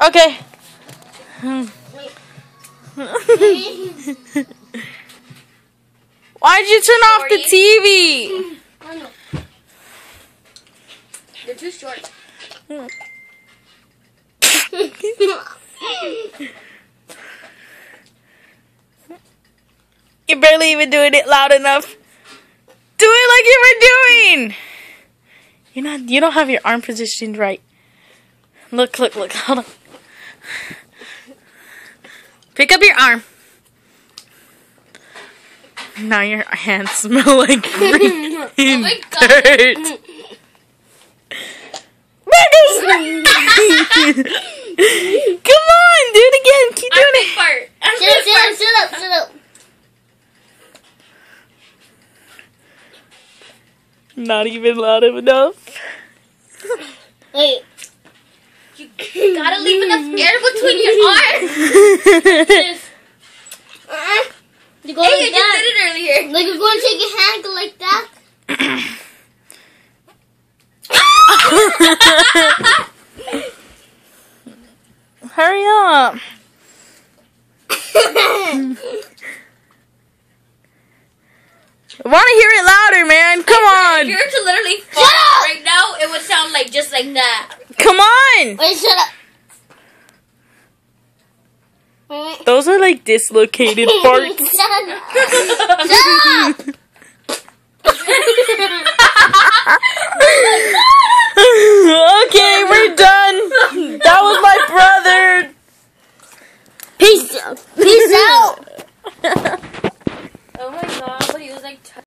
Okay. Why'd you turn off the TV? They're too short. You're barely even doing it loud enough. Do it like you were doing. You don't have your arm positioned right. Look, hold on. Pick up your arm. Now your hands smell like freaking dirt. Come on, do it again. Keep doing it. Shut up. Not even loud enough. Wait. You gotta leave enough air between your arms. You go like that. You did it earlier. Like you're going to take your hand go like that. Hurry up. I want to hear it louder, man. Come on. If you were to literally fall right now, it would sound like just like that. Come on. Wait, shut up. Wait. Those are like dislocated parts. Shut up. Shut up.